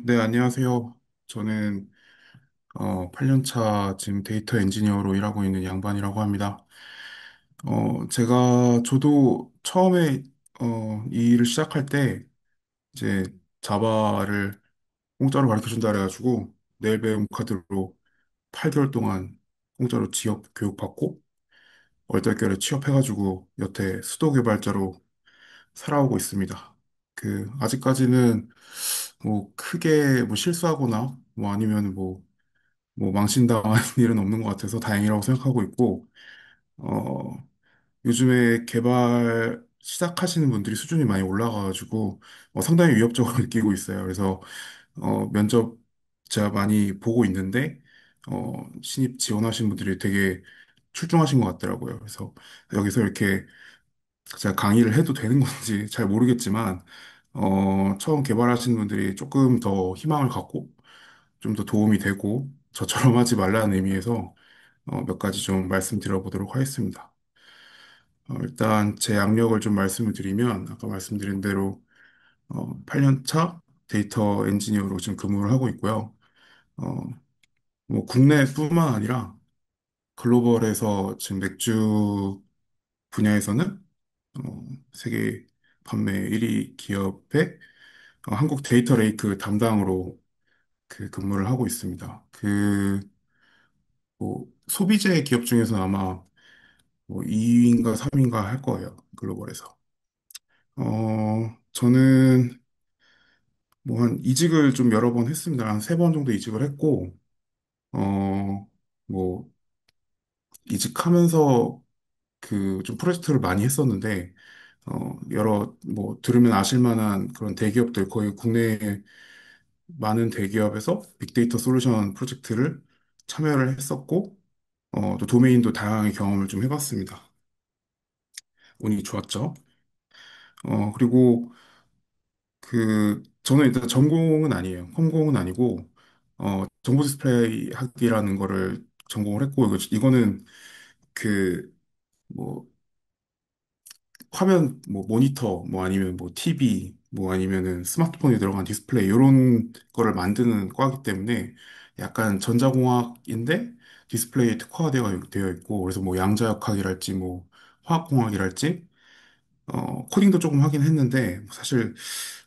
네, 안녕하세요. 저는 8년차 지금 데이터 엔지니어로 일하고 있는 양반이라고 합니다. 저도 처음에 이 일을 시작할 때 이제 자바를 공짜로 가르쳐 준다 그래가지고 내일 배움 카드로 8개월 동안 공짜로 지역 교육받고 얼떨결에 취업해가지고 여태 수도 개발자로 살아오고 있습니다. 아직까지는 뭐 크게 뭐 실수하거나 뭐 아니면 뭐 망신당한 일은 없는 것 같아서 다행이라고 생각하고 있고, 어, 요즘에 개발 시작하시는 분들이 수준이 많이 올라가가지고, 상당히 위협적으로 느끼고 있어요. 그래서, 면접 제가 많이 보고 있는데, 신입 지원하신 분들이 되게 출중하신 것 같더라고요. 그래서 여기서 이렇게 제가 강의를 해도 되는 건지 잘 모르겠지만, 처음 개발하시는 분들이 조금 더 희망을 갖고, 좀 더 도움이 되고, 저처럼 하지 말라는 의미에서 몇 가지 좀 말씀드려보도록 하겠습니다. 일단 제 양력을 좀 말씀을 드리면 아까 말씀드린 대로 8년 차 데이터 엔지니어로 지금 근무를 하고 있고요. 어, 뭐 국내뿐만 아니라 글로벌에서 지금 맥주 분야에서는 세계 판매 1위 기업의 한국 데이터 레이크 담당으로 근무를 하고 있습니다. 뭐 소비재 기업 중에서 아마 뭐 2위인가 3위인가 할 거예요. 글로벌에서. 저는 뭐 한 이직을 좀 여러 번 했습니다. 한 세 번 정도 이직을 했고, 뭐 이직하면서 좀 프로젝트를 많이 했었는데, 뭐 들으면 아실 만한 그런 대기업들, 거의 국내 많은 대기업에서 빅데이터 솔루션 프로젝트를 참여를 했었고, 또 도메인도 다양하게 경험을 좀 해봤습니다. 운이 좋았죠. 그리고 저는 일단 전공은 아니에요. 컴공은 아니고, 정보 디스플레이 학이라는 거를 전공을 했고, 이거는 그, 뭐, 화면, 뭐, 모니터, 뭐, 아니면 뭐, TV, 뭐, 아니면은 스마트폰에 들어간 디스플레이, 이런 거를 만드는 과이기 때문에 약간 전자공학인데 디스플레이에 특화되어 있고, 그래서 뭐, 양자역학이랄지, 뭐, 화학공학이랄지, 코딩도 조금 하긴 했는데, 사실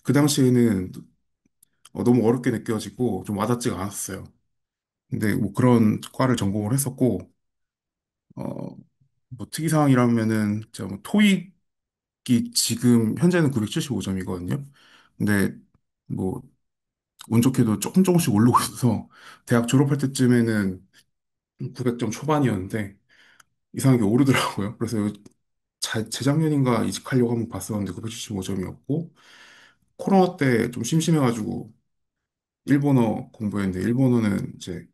그 당시에는 너무 어렵게 느껴지고 좀 와닿지가 않았어요. 근데 뭐 그런 과를 전공을 했었고, 어, 뭐 특이사항이라면은 제가 뭐 토익이 지금 현재는 975점이거든요. 근데 뭐 운 좋게도 조금 조금씩 오르고 있어서 대학 졸업할 때쯤에는 900점 초반이었는데 이상하게 오르더라고요. 그래서 재작년인가 이직하려고 한번 봤었는데 975점이었고 코로나 때 좀 심심해가지고 일본어 공부했는데 일본어는 이제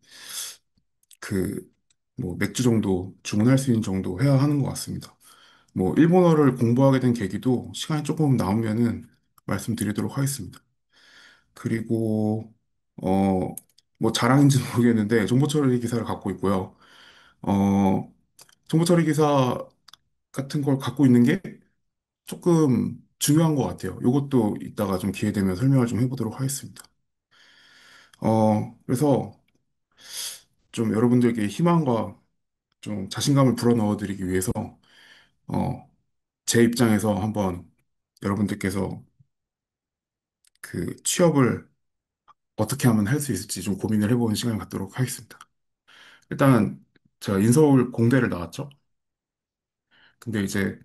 그, 뭐, 맥주 정도 주문할 수 있는 정도 해야 하는 것 같습니다. 뭐, 일본어를 공부하게 된 계기도 시간이 조금 남으면은 말씀드리도록 하겠습니다. 그리고, 어, 뭐, 자랑인지는 모르겠는데, 정보 처리 기사를 갖고 있고요. 어, 정보 처리 기사 같은 걸 갖고 있는 게 조금 중요한 것 같아요. 이것도 이따가 좀 기회 되면 설명을 좀 해보도록 하겠습니다. 그래서 좀 여러분들께 희망과 좀 자신감을 불어넣어 드리기 위해서, 어, 제 입장에서 한번 여러분들께서 취업을 어떻게 하면 할 수 있을지 좀 고민을 해보는 시간을 갖도록 하겠습니다. 일단 제가 인서울 공대를 나왔죠. 근데 이제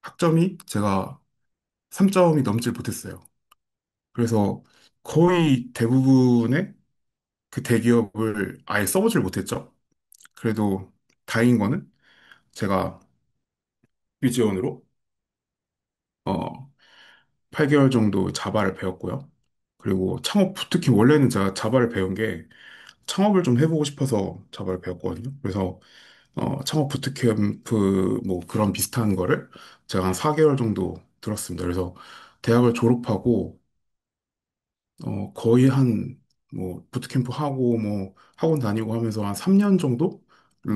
학점이 제가 3점이 넘질 못했어요. 그래서 거의 대부분의 그 대기업을 아예 써보질 못했죠. 그래도 다행인 거는 제가 퓨지원으로 8개월 정도 자바를 배웠고요. 그리고 특히 원래는 제가 자바를 배운 게 창업을 좀 해보고 싶어서 자바를 배웠거든요. 그래서 창업 부트캠프 뭐 그런 비슷한 거를 제가 한 4개월 정도 들었습니다. 그래서 대학을 졸업하고 거의 한 뭐 부트캠프 하고 뭐 학원 다니고 하면서 한 3년 정도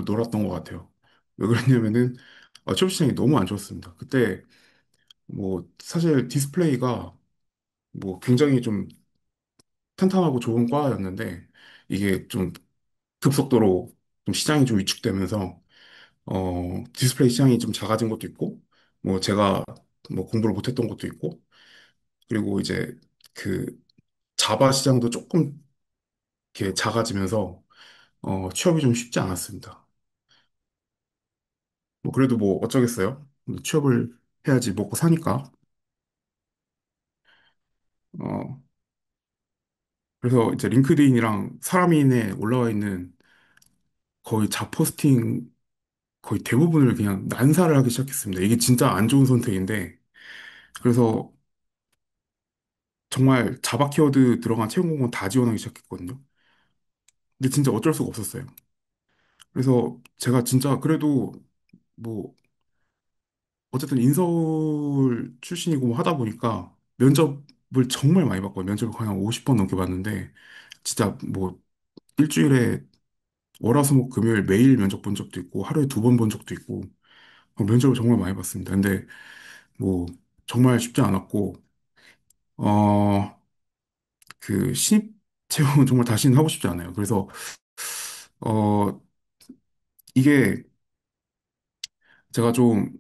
놀았던 것 같아요. 왜 그랬냐면은 취업 시장이 너무 안 좋았습니다. 그때 뭐 사실 디스플레이가 뭐 굉장히 좀 탄탄하고 좋은 과였는데 이게 좀 급속도로 좀 시장이 좀 위축되면서 디스플레이 시장이 좀 작아진 것도 있고 뭐 제가 뭐 공부를 못했던 것도 있고 그리고 이제 그 자바 시장도 조금 이렇게 작아지면서 취업이 좀 쉽지 않았습니다. 뭐 그래도 뭐 어쩌겠어요. 취업을 해야지 먹고 사니까. 어, 그래서 이제 링크드인이랑 사람인에 올라와 있는 거의 자포스팅 거의 대부분을 그냥 난사를 하기 시작했습니다. 이게 진짜 안 좋은 선택인데, 그래서 정말 자바 키워드 들어간 채용 공고 다 지원하기 시작했거든요. 근데 진짜 어쩔 수가 없었어요. 그래서 제가 진짜 그래도 뭐 어쨌든 인서울 출신이고 뭐 하다 보니까 면접을 정말 많이 봤거든요. 면접을 거의 한 50번 넘게 봤는데, 진짜 뭐 일주일에 월화수목 금요일 매일 면접 본 적도 있고 하루에 2번 본 적도 있고 면접을 정말 많이 봤습니다. 근데 뭐 정말 쉽지 않았고 어 그 신입 채용은 정말 다시는 하고 싶지 않아요. 그래서 어 이게 제가 좀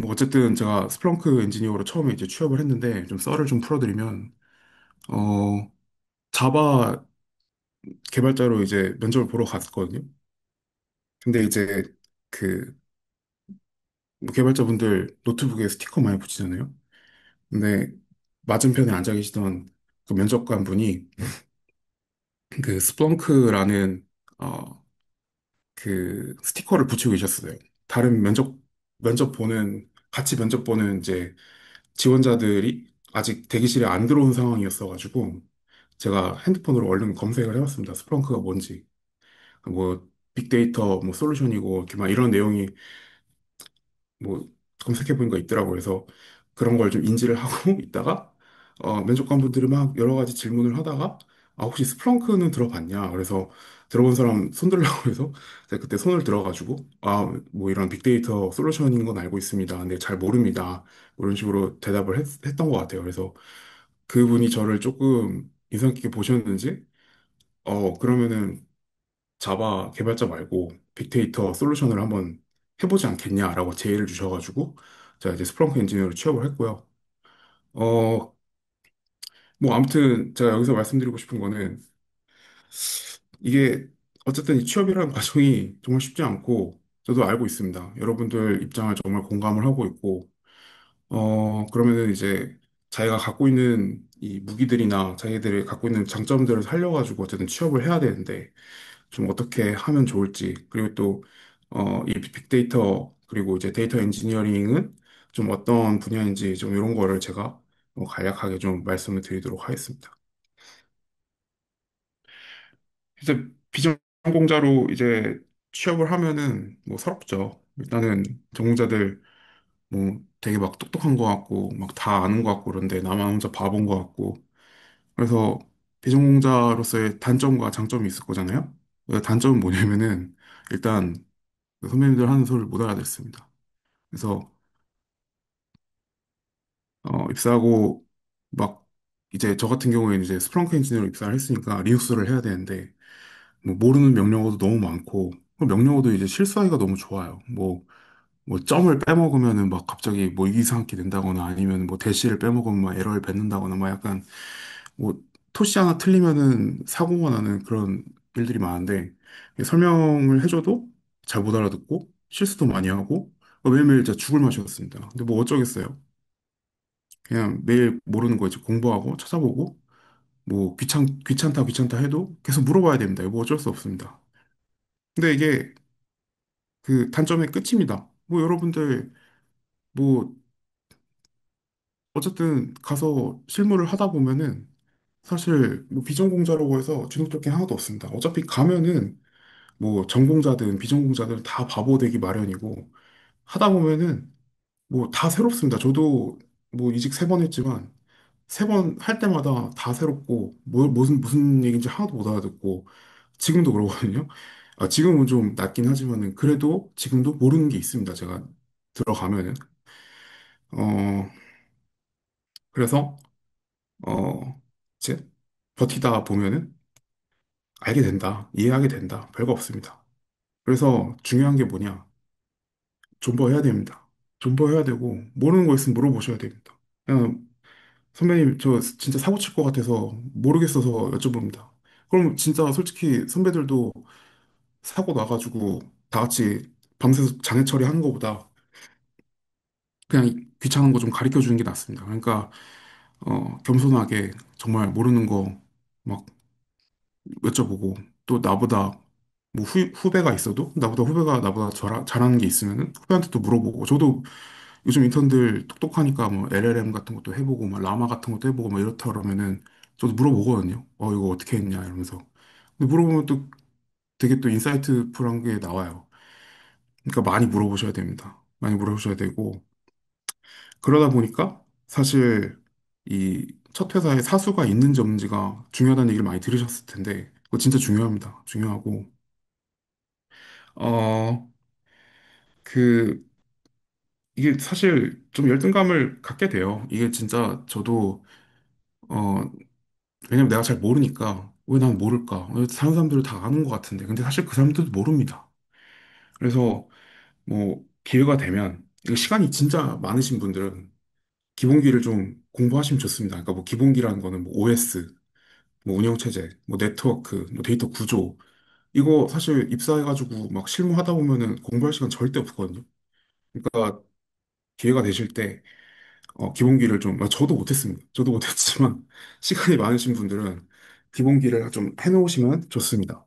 뭐 어쨌든 제가 스플렁크 엔지니어로 처음에 이제 취업을 했는데 좀 썰을 좀 풀어드리면 어 자바 개발자로 이제 면접을 보러 갔거든요. 근데 이제 그 뭐 개발자분들 노트북에 스티커 많이 붙이잖아요. 근데 맞은편에 앉아 계시던 그 면접관 분이 그 스플렁크라는 어, 그 스티커를 붙이고 계셨어요. 다른 면접 보는 같이 면접 보는 이제 지원자들이 아직 대기실에 안 들어온 상황이었어가지고 제가 핸드폰으로 얼른 검색을 해봤습니다. 스플렁크가 뭔지 뭐 빅데이터 뭐 솔루션이고 이렇게 막 이런 내용이 뭐 검색해보니까 있더라고요. 그래서 그런 걸 좀 인지를 하고 있다가 면접관분들이 막 여러 가지 질문을 하다가 아 혹시 스플렁크는 들어봤냐? 그래서 들어본 사람 손 들라고 해서 제가 그때 손을 들어가지고 아 뭐 이런 빅데이터 솔루션인 건 알고 있습니다. 근데 잘 모릅니다. 뭐 이런 식으로 대답을 했던 것 같아요. 그래서 그분이 저를 조금 인상 깊게 보셨는지 그러면은 자바 개발자 말고 빅데이터 솔루션을 한번 해보지 않겠냐라고 제의를 주셔가지고 제가 이제 스프렁크 엔지니어로 취업을 했고요. 어, 뭐 아무튼 제가 여기서 말씀드리고 싶은 거는 이게 어쨌든 이 취업이라는 과정이 정말 쉽지 않고 저도 알고 있습니다. 여러분들 입장을 정말 공감을 하고 있고 그러면은 이제 자기가 갖고 있는 이 무기들이나 자기들이 갖고 있는 장점들을 살려가지고 어쨌든 취업을 해야 되는데 좀 어떻게 하면 좋을지, 그리고 또, 이 빅데이터, 그리고 이제 데이터 엔지니어링은 좀 어떤 분야인지 좀 이런 거를 제가 간략하게 좀 말씀을 드리도록 하겠습니다. 이제 비전공자로 이제 취업을 하면은 뭐 서럽죠. 일단은 전공자들 뭐 되게 막 똑똑한 것 같고 막 다 아는 것 같고 그런데 나만 혼자 바본 것 같고 그래서 비전공자로서의 단점과 장점이 있을 거잖아요. 그 단점은 뭐냐면은 일단 그 선배님들 하는 소리를 못 알아듣습니다. 그래서 입사하고 막 이제 저 같은 경우에는 이제 스프렁크 엔지니어로 입사를 했으니까 리눅스를 해야 되는데 뭐 모르는 명령어도 너무 많고 그 명령어도 이제 실수하기가 너무 좋아요. 뭐 점을 빼먹으면은 막 갑자기 뭐 이상하게 된다거나 아니면 뭐 대시를 빼먹으면 막 에러를 뱉는다거나 막 약간 뭐 토시 하나 틀리면은 사고가 나는 그런 일들이 많은데 설명을 해줘도 잘 못 알아듣고 실수도 많이 하고 매일매일 진짜 죽을 맛이었습니다. 근데 뭐 어쩌겠어요. 그냥 매일 모르는 거 이제 공부하고 찾아보고 뭐 귀찮다 해도 계속 물어봐야 됩니다. 뭐 어쩔 수 없습니다. 근데 이게 그 단점의 끝입니다. 뭐 여러분들 뭐 어쨌든 가서 실무를 하다 보면은 사실 뭐 비전공자라고 해서 주눅들 게 하나도 없습니다. 어차피 가면은 뭐 전공자든 비전공자든 다 바보 되기 마련이고 하다 보면은 뭐 다 새롭습니다. 저도 뭐 이직 3번 했지만 3번 할 때마다 다 새롭고 뭐 무슨 얘기인지 하나도 못 알아듣고 지금도 그러거든요. 아, 지금은 좀 낫긴 하지만은 그래도 지금도 모르는 게 있습니다. 제가 들어가면은 어 그래서 어 이제 버티다 보면은 알게 된다, 이해하게 된다, 별거 없습니다. 그래서 중요한 게 뭐냐? 존버해야 됩니다. 존버해야 되고, 모르는 거 있으면 물어보셔야 됩니다. 그냥, 선배님, 저 진짜 사고 칠 것 같아서 모르겠어서 여쭤봅니다. 그럼 진짜 솔직히 선배들도 사고 나가지고 다 같이 밤새서 장애 처리하는 것보다 그냥 귀찮은 거 좀 가르쳐 주는 게 낫습니다. 그러니까, 겸손하게 정말 모르는 거 막 여쭤보고, 또 나보다 뭐 후배가 있어도 후배가 나보다 잘하는 게 있으면은 후배한테 또 물어보고, 저도 요즘 인턴들 똑똑하니까 뭐 LLM 같은 것도 해보고 막 라마 같은 것도 해보고 막 이렇다 그러면은 저도 물어보거든요. 이거 어떻게 했냐 이러면서. 근데 물어보면 또 되게 또 인사이트풀한 게 나와요. 그러니까 많이 물어보셔야 됩니다. 많이 물어보셔야 되고 그러다 보니까 사실 이 첫 회사에 사수가 있는지 없는지가 중요하다는 얘기를 많이 들으셨을 텐데 그거 진짜 중요합니다. 중요하고 어 그 이게 사실 좀 열등감을 갖게 돼요. 이게 진짜 저도 어 왜냐면 내가 잘 모르니까 왜 난 모를까? 다른 사람들은 다 아는 것 같은데 근데 사실 그 사람들도 모릅니다. 그래서 뭐 기회가 되면 이거 시간이 진짜 많으신 분들은 기본기를 좀 공부하시면 좋습니다. 그러니까 뭐 기본기라는 거는 뭐 OS, 뭐 운영체제, 뭐 네트워크, 뭐 데이터 구조 이거 사실 입사해가지고 막 실무하다 보면은 공부할 시간 절대 없거든요. 그러니까 기회가 되실 때 기본기를 좀 저도 못했습니다. 저도 못했지만 시간이 많으신 분들은 기본기를 좀 해놓으시면 좋습니다.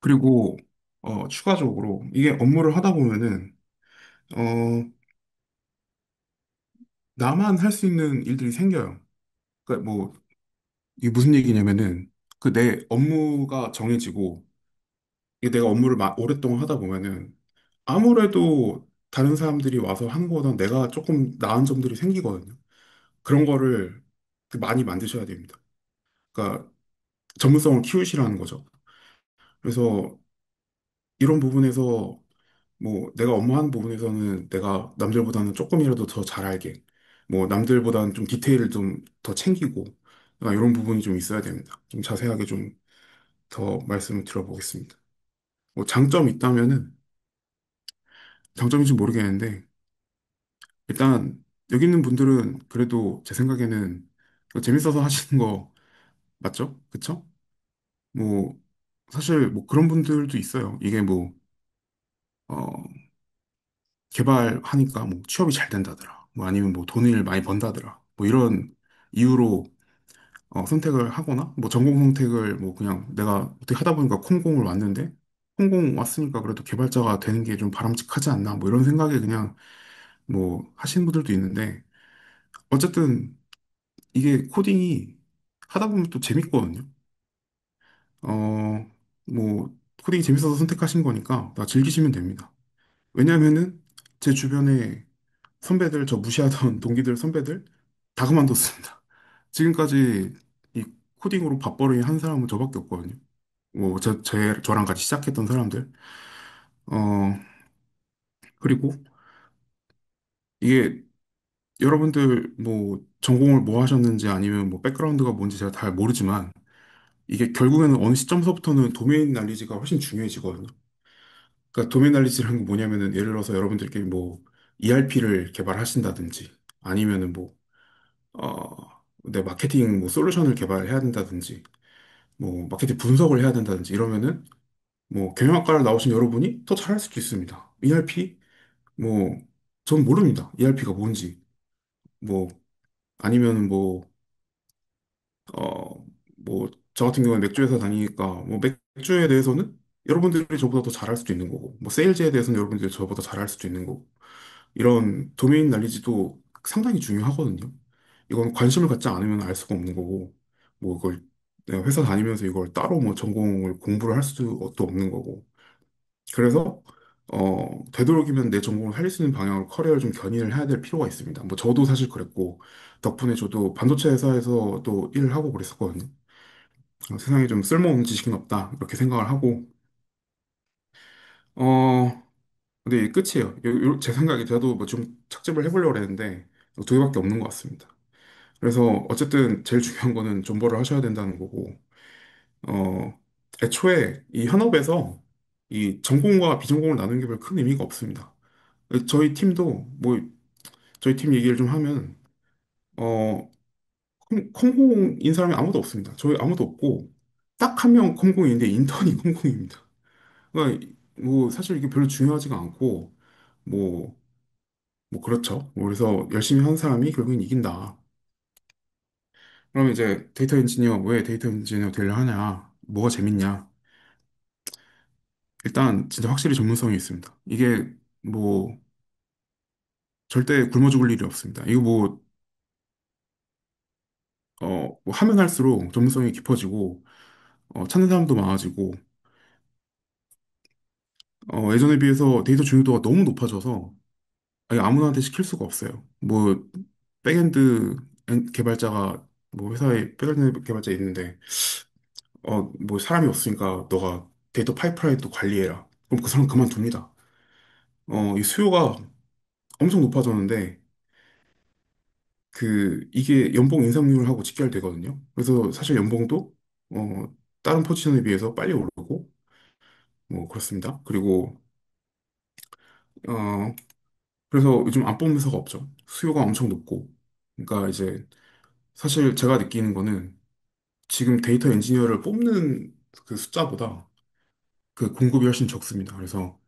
그리고 추가적으로 이게 업무를 하다 보면은 어, 나만 할 수 있는 일들이 생겨요. 그러니까 뭐 이게 무슨 얘기냐면은 그 내 업무가 정해지고 이게 내가 업무를 오랫동안 하다 보면은 아무래도 다른 사람들이 와서 한 거보다 내가 조금 나은 점들이 생기거든요. 그런 거를 많이 만드셔야 됩니다. 그러니까 전문성을 키우시라는 거죠. 그래서 이런 부분에서 뭐 내가 업무하는 부분에서는 내가 남들보다는 조금이라도 더 잘 알게 뭐 남들보다는 좀 디테일을 좀 더 챙기고 이런 부분이 좀 있어야 됩니다. 좀 자세하게 좀 더 말씀을 드려보겠습니다. 뭐 장점이 있다면은 장점인지 모르겠는데 일단 여기 있는 분들은 그래도 제 생각에는 이거 재밌어서 하시는 거 맞죠? 그쵸? 뭐 사실 뭐 그런 분들도 있어요. 이게 뭐 어, 개발하니까 뭐 취업이 잘 된다더라. 뭐 아니면 뭐 돈을 많이 번다더라. 뭐 이런 이유로 선택을 하거나 뭐 전공 선택을 뭐 그냥 내가 어떻게 하다 보니까 空공을 왔는데 空공 왔으니까 그래도 개발자가 되는 게 좀 바람직하지 않나 뭐 이런 생각에 그냥 뭐 하시는 분들도 있는데 어쨌든 이게 코딩이 하다 보면 또 재밌거든요. 어, 뭐 코딩이 재밌어서 선택하신 거니까 다 즐기시면 됩니다. 왜냐면은 제 주변에 선배들, 저 무시하던 동기들, 선배들 다 그만뒀습니다. 지금까지 이 코딩으로 밥벌이 한 사람은 저밖에 없거든요. 뭐, 저랑 같이 시작했던 사람들. 어, 그리고 이게 여러분들 뭐 전공을 뭐 하셨는지 아니면 뭐 백그라운드가 뭔지 제가 잘 모르지만 이게 결국에는 어느 시점서부터는 도메인 날리지가 훨씬 중요해지거든요. 그러니까 도메인 날리지라는 건 뭐냐면은 예를 들어서 여러분들끼리 뭐 ERP를 개발하신다든지 아니면은 뭐 내 마케팅 뭐 솔루션을 개발해야 된다든지, 뭐 마케팅 분석을 해야 된다든지 이러면은 뭐 경영학과를 나오신 여러분이 더 잘할 수도 있습니다. ERP 뭐 전 모릅니다. ERP가 뭔지 뭐 아니면 뭐 저 같은 경우는 맥주 회사 다니니까 뭐 맥주에 대해서는 여러분들이 저보다 더 잘할 수도 있는 거고 뭐 세일즈에 대해서는 여러분들이 저보다 잘할 수도 있는 거고 이런 도메인 날리지도 상당히 중요하거든요. 이건 관심을 갖지 않으면 알 수가 없는 거고, 뭐 이걸 내가 회사 다니면서 이걸 따로 뭐 전공을 공부를 할 수도 또 없는 거고. 그래서 되도록이면 내 전공을 살릴 수 있는 방향으로 커리어를 좀 견인을 해야 될 필요가 있습니다. 뭐 저도 사실 그랬고, 덕분에 저도 반도체 회사에서 또 일을 하고 그랬었거든요. 세상에 좀 쓸모없는 지식은 없다, 이렇게 생각을 하고, 어, 근데 이게 끝이에요. 제 생각에 저도 뭐 좀 착즙을 해보려고 했는데 두 개밖에 없는 것 같습니다. 그래서 어쨌든 제일 중요한 거는 존버를 하셔야 된다는 거고, 어, 애초에 이 현업에서 이 전공과 비전공을 나누는 게 별 큰 의미가 없습니다. 저희 팀도 뭐 저희 팀 얘기를 좀 하면 어 컴공인 사람이 아무도 없습니다. 저희 아무도 없고 딱 한 명 컴공인데 인턴이 컴공입니다. 그러니까 뭐 사실 이게 별로 중요하지가 않고 뭐 그렇죠. 뭐 그래서 열심히 하는 사람이 결국엔 이긴다. 그러면 이제 데이터 엔지니어 왜 데이터 엔지니어 되려 하냐? 뭐가 재밌냐? 일단 진짜 확실히 전문성이 있습니다. 이게 뭐 절대 굶어 죽을 일이 없습니다. 이거 뭐 하면 할수록 전문성이 깊어지고 찾는 사람도 많아지고 예전에 비해서 데이터 중요도가 너무 높아져서 아니, 아무나한테 시킬 수가 없어요. 뭐 백엔드 개발자가 뭐 회사에 백엔드 개발자 있는데 뭐 사람이 없으니까 너가 데이터 파이프라인도 관리해라. 그럼 그 사람 그만둡니다. 이 수요가 엄청 높아졌는데 이게 연봉 인상률하고 직결되거든요. 그래서 사실 연봉도 다른 포지션에 비해서 빨리 오르고 뭐 그렇습니다. 그리고 어 그래서 요즘 안 뽑는 회사가 없죠. 수요가 엄청 높고. 그러니까 이제 사실 제가 느끼는 거는 지금 데이터 엔지니어를 뽑는 그 숫자보다 그 공급이 훨씬 적습니다. 그래서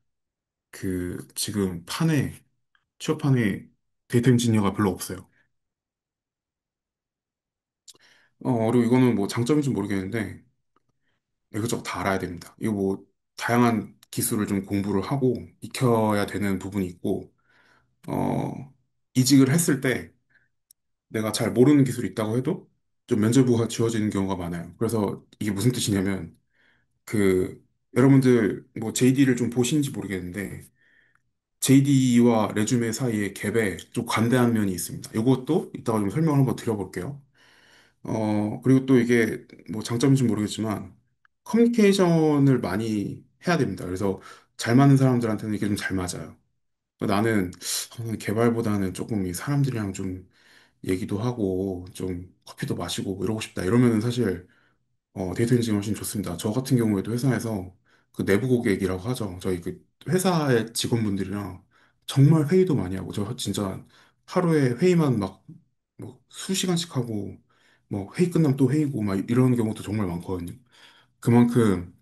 지금 취업판에 데이터 엔지니어가 별로 없어요. 그리고 이거는 뭐 장점인지 모르겠는데 이것저것 다 알아야 됩니다. 이거 뭐 다양한 기술을 좀 공부를 하고 익혀야 되는 부분이 있고, 이직을 했을 때 내가 잘 모르는 기술이 있다고 해도 좀 면제부가 지워지는 경우가 많아요. 그래서 이게 무슨 뜻이냐면 그 여러분들 뭐 JD를 좀 보시는지 모르겠는데 JD와 레주메 사이의 갭에 좀 관대한 면이 있습니다. 이것도 이따가 좀 설명을 한번 드려볼게요. 그리고 또 이게 뭐 장점인지 모르겠지만 커뮤니케이션을 많이 해야 됩니다. 그래서 잘 맞는 사람들한테는 이게 좀 잘 맞아요. 나는 개발보다는 조금 이 사람들이랑 좀 얘기도 하고 좀 커피도 마시고 뭐 이러고 싶다. 이러면은 사실 데이터 엔지니어 훨씬 좋습니다. 저 같은 경우에도 회사에서 그 내부 고객이라고 하죠. 저희 그 회사의 직원분들이랑 정말 회의도 많이 하고 저 진짜 하루에 회의만 막 뭐 수시간씩 하고 뭐 회의 끝나면 또 회의고 막 이런 경우도 정말 많거든요. 그만큼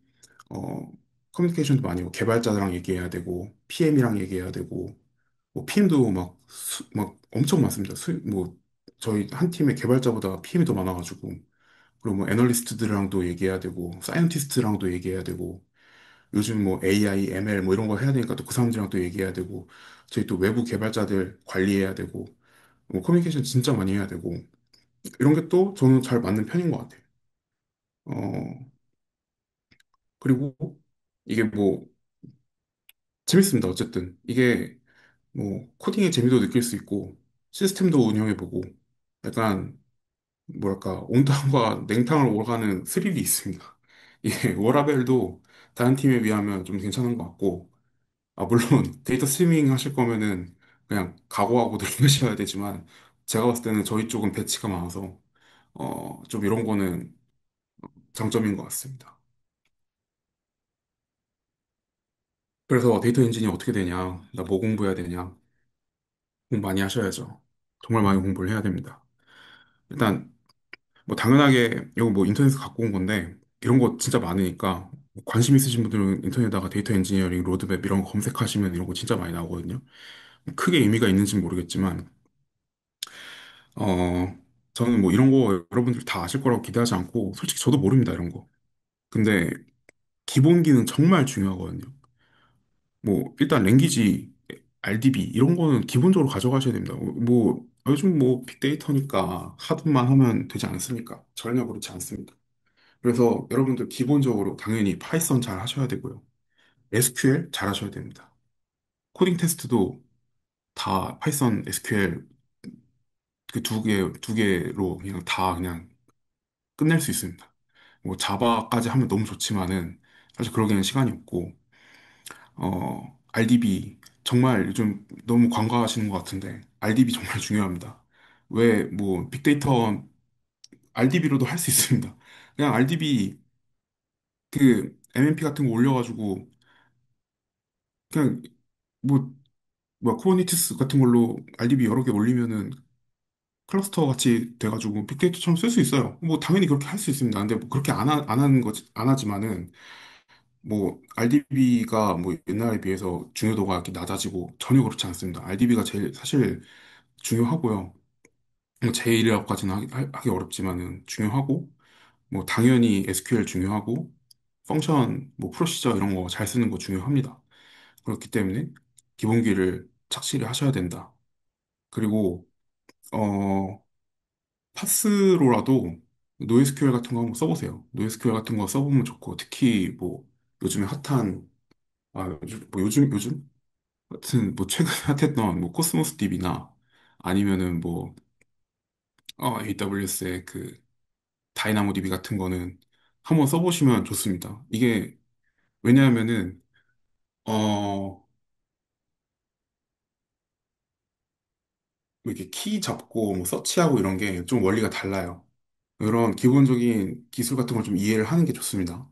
어 커뮤니케이션도 많이 하고 개발자랑 얘기해야 되고 PM이랑 얘기해야 되고 뭐 PM도 막 엄청 많습니다. 뭐 저희 한 팀의 개발자보다 PM이 더 많아가지고 그리고 뭐 애널리스트들이랑도 얘기해야 되고 사이언티스트랑도 얘기해야 되고 요즘 뭐 AI, ML 뭐 이런 거 해야 되니까 또 그 사람들이랑 또 얘기해야 되고 저희 또 외부 개발자들 관리해야 되고 뭐 커뮤니케이션 진짜 많이 해야 되고 이런 게 또 저는 잘 맞는 편인 것 같아요. 어 그리고 이게 뭐 재밌습니다. 어쨌든 이게 뭐 코딩의 재미도 느낄 수 있고 시스템도 운영해보고 약간 뭐랄까 온탕과 냉탕을 오가는 스릴이 있습니다. 이게 워라벨도 다른 팀에 비하면 좀 괜찮은 것 같고 물론 데이터 스트리밍 하실 거면은 그냥 각오하고 들으셔야 되지만 제가 봤을 때는 저희 쪽은 배치가 많아서 좀 이런 거는 장점인 것 같습니다. 그래서 데이터 엔지니어 어떻게 되냐? 나 뭐 공부해야 되냐? 공부 많이 하셔야죠. 정말 많이 공부를 해야 됩니다. 일단 뭐 당연하게 이거 뭐 인터넷에서 갖고 온 건데 이런 거 진짜 많으니까 관심 있으신 분들은 인터넷에다가 데이터 엔지니어링 로드맵 이런 거 검색하시면 이런 거 진짜 많이 나오거든요. 크게 의미가 있는지는 모르겠지만 어 저는 뭐 이런 거 여러분들 다 아실 거라고 기대하지 않고 솔직히 저도 모릅니다 이런 거. 근데 기본기는 정말 중요하거든요. 뭐 일단 랭귀지 RDB 이런 거는 기본적으로 가져가셔야 됩니다. 뭐 요즘 뭐 빅데이터니까 하드만 하면 되지 않습니까? 전혀 그렇지 않습니다. 그래서 여러분들 기본적으로 당연히 파이썬 잘 하셔야 되고요. SQL 잘 하셔야 됩니다. 코딩 테스트도 다 파이썬, SQL 그 두 개로 그냥 다 그냥 끝낼 수 있습니다. 뭐 자바까지 하면 너무 좋지만은 사실 그러기에는 시간이 없고, RDB 정말 요즘 너무 관과하시는 것 같은데 RDB 정말 중요합니다. 왜 뭐 빅데이터 RDB로도 할 수 있습니다. 그냥 RDB 그 MMP 같은 거 올려가지고 그냥 뭐, 뭐 쿠버네티스 같은 걸로 RDB 여러 개 올리면은 클러스터 같이 돼가지고 빅데이터처럼 쓸 수 있어요. 뭐 당연히 그렇게 할 수 있습니다. 근데 뭐 그렇게 안 하는 거지, 안 하지만은 뭐 RDB가 뭐 옛날에 비해서 중요도가 이렇게 낮아지고 전혀 그렇지 않습니다. RDB가 제일 사실 중요하고요. 뭐 제일이라고까지는 하기 어렵지만은 중요하고 뭐 당연히 SQL 중요하고 펑션 뭐 프로시저 이런 거 잘 쓰는 거 중요합니다. 그렇기 때문에 기본기를 착실히 하셔야 된다. 그리고 어 파스로라도 노에스큐엘 같은 거 한번 써보세요. 노에스큐엘 같은 거 써보면 좋고 특히 뭐 요즘에 핫한 요즘 하여튼 뭐 최근에 핫했던 뭐 코스모스 DB나 아니면은 뭐 AWS의 그 다이나모 DB 같은 거는 한번 써보시면 좋습니다. 이게 왜냐하면은 뭐 이렇게 키 잡고 뭐 서치하고 이런 게 좀 원리가 달라요. 이런 기본적인 기술 같은 걸 좀 이해를 하는 게 좋습니다.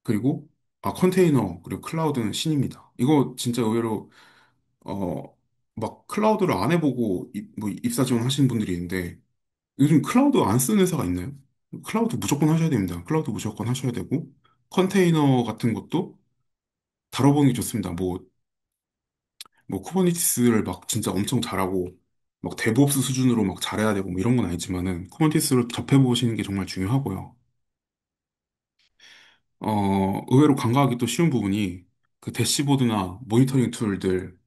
그리고 컨테이너 그리고 클라우드는 신입니다. 이거 진짜 의외로 어 막 클라우드를 안 해보고 뭐 입사 지원 하시는 분들이 있는데 요즘 클라우드 안 쓰는 회사가 있나요? 클라우드 무조건 하셔야 됩니다. 클라우드 무조건 하셔야 되고 컨테이너 같은 것도 다뤄보는 게 좋습니다. 뭐 쿠버네티스를 막 진짜 엄청 잘하고 막 데브옵스 수준으로 막 잘해야 되고 뭐 이런 건 아니지만은 쿠버네티스를 접해보시는 게 정말 중요하고요. 의외로 간과하기 또 쉬운 부분이 그 대시보드나 모니터링 툴들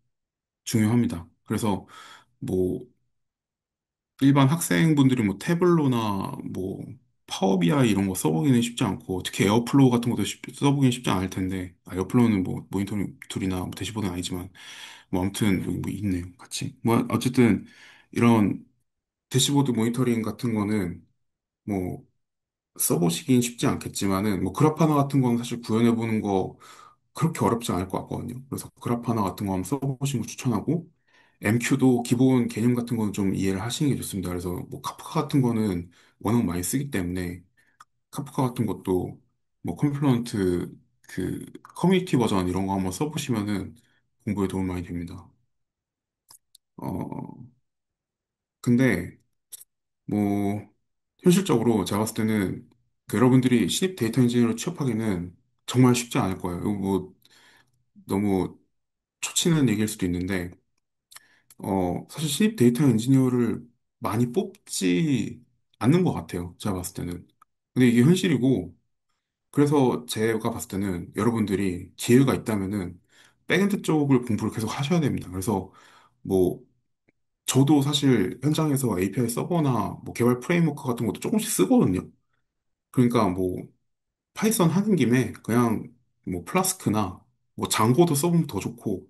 중요합니다. 그래서 뭐 일반 학생분들이 뭐 태블로나 뭐 파워 BI 이런 거 써보기는 쉽지 않고 특히 에어플로우 같은 것도 써보기는 쉽지 않을 텐데 에어플로우는 뭐 모니터링 툴이나 뭐 대시보드는 아니지만 뭐 아무튼 여기 뭐 있네요 같이 뭐 어쨌든 이런 대시보드 모니터링 같은 거는 뭐 써보시긴 쉽지 않겠지만은 뭐 그래파나 같은 건 사실 구현해 보는 거 그렇게 어렵지 않을 것 같거든요. 그래서 그래파나 같은 거 한번 써보시는 거 추천하고 MQ도 기본 개념 같은 거는 좀 이해를 하시는 게 좋습니다. 그래서 뭐 카프카 같은 거는 워낙 많이 쓰기 때문에 카프카 같은 것도 뭐 컴플루언트 그 커뮤니티 버전 이런 거 한번 써보시면은 공부에 도움 많이 됩니다. 어 근데 뭐 현실적으로 제가 봤을 때는 그 여러분들이 신입 데이터 엔지니어로 취업하기는 정말 쉽지 않을 거예요. 이거 뭐 너무 초치는 얘기일 수도 있는데 사실 신입 데이터 엔지니어를 많이 뽑지 않는 것 같아요. 제가 봤을 때는. 근데 이게 현실이고, 그래서 제가 봤을 때는 여러분들이 기회가 있다면은 백엔드 쪽을 공부를 계속 하셔야 됩니다. 그래서 뭐, 저도 사실 현장에서 API 서버나 뭐 개발 프레임워크 같은 것도 조금씩 쓰거든요. 그러니까 뭐, 파이썬 하는 김에 그냥 뭐 플라스크나 뭐 장고도 써보면 더 좋고,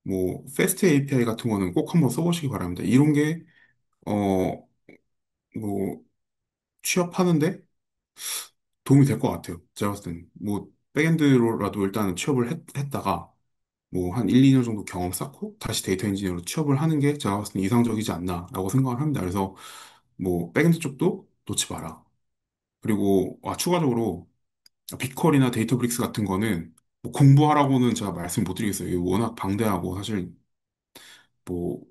뭐, 패스트 API 같은 거는 꼭 한번 써보시기 바랍니다. 이런 게, 어, 뭐, 취업하는데 도움이 될 것 같아요. 제가 봤을 때는. 뭐, 백엔드로라도 일단 취업을 했다가, 뭐, 한 1, 2년 정도 경험 쌓고, 다시 데이터 엔지니어로 취업을 하는 게 제가 봤을 때 이상적이지 않나라고 생각을 합니다. 그래서, 뭐, 백엔드 쪽도 놓지 마라. 그리고, 추가적으로, 빅쿼리나 데이터브릭스 같은 거는, 뭐 공부하라고는 제가 말씀 못 드리겠어요. 이게 워낙 방대하고, 사실, 뭐,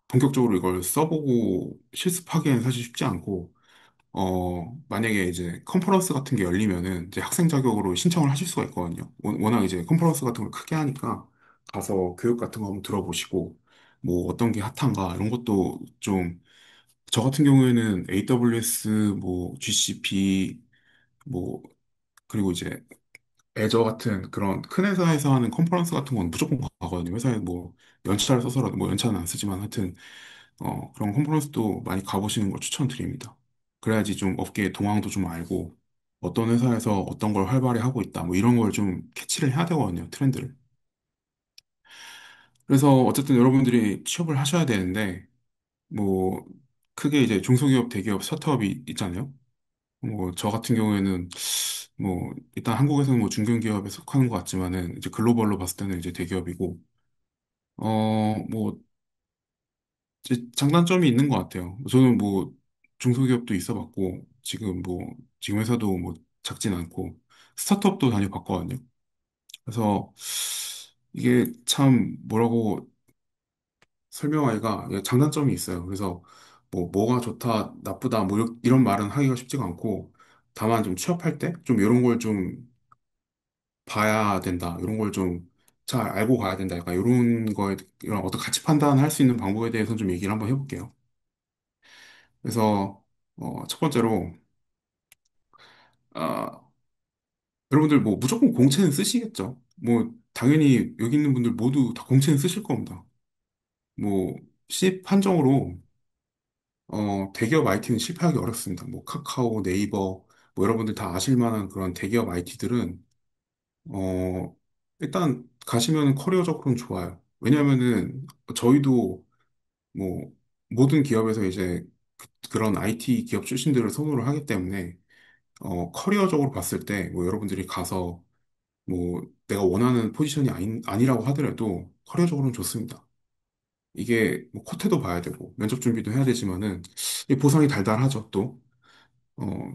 본격적으로 이걸 써보고 실습하기에는 사실 쉽지 않고, 만약에 이제 컨퍼런스 같은 게 열리면은 이제 학생 자격으로 신청을 하실 수가 있거든요. 워낙 이제 컨퍼런스 같은 걸 크게 하니까 가서 교육 같은 거 한번 들어보시고 뭐 어떤 게 핫한가 이런 것도 좀 저 같은 경우에는 AWS 뭐 GCP 뭐 그리고 이제 애저 같은 그런 큰 회사에서 하는 컨퍼런스 같은 건 무조건 가거든요. 회사에 뭐 연차를 써서라도 뭐 연차는 안 쓰지만 하여튼 그런 컨퍼런스도 많이 가보시는 걸 추천드립니다. 그래야지 좀 업계의 동향도 좀 알고 어떤 회사에서 어떤 걸 활발히 하고 있다 뭐 이런 걸 좀 캐치를 해야 되거든요. 트렌드를. 그래서 어쨌든 여러분들이 취업을 하셔야 되는데 뭐 크게 이제 중소기업, 대기업, 스타트업이 있잖아요. 뭐 저 같은 경우에는 뭐 일단 한국에서는 뭐 중견기업에 속하는 것 같지만은 이제 글로벌로 봤을 때는 이제 대기업이고 뭐 장단점이 있는 것 같아요. 저는 뭐 중소기업도 있어봤고 지금 뭐 지금 회사도 뭐 작진 않고 스타트업도 다녀봤거든요. 그래서 이게 참 뭐라고 설명하기가 장단점이 있어요. 그래서 뭐 뭐가 좋다, 나쁘다 뭐 이런 말은 하기가 쉽지가 않고 다만 좀 취업할 때 좀 이런 걸 좀 봐야 된다. 이런 걸 좀 잘 알고 가야 된다. 약간 이런 거에 이런 어떤 가치 판단할 수 있는 방법에 대해서 좀 얘기를 한번 해볼게요. 그래서 첫 번째로 아, 여러분들 뭐 무조건 공채는 쓰시겠죠? 뭐 당연히 여기 있는 분들 모두 다 공채는 쓰실 겁니다. 뭐 신입 한정으로 대기업 IT는 실패하기 어렵습니다. 뭐 카카오, 네이버, 뭐 여러분들 다 아실 만한 그런 대기업 IT들은 어, 일단 가시면 커리어적으로는 좋아요. 왜냐하면은 저희도 뭐 모든 기업에서 이제 그런 IT 기업 출신들을 선호를 하기 때문에 커리어적으로 봤을 때 뭐 여러분들이 가서 뭐 내가 원하는 포지션이 아니라고 하더라도 커리어적으로는 좋습니다. 이게 뭐 코테도 봐야 되고 면접 준비도 해야 되지만은 이 보상이 달달하죠 또.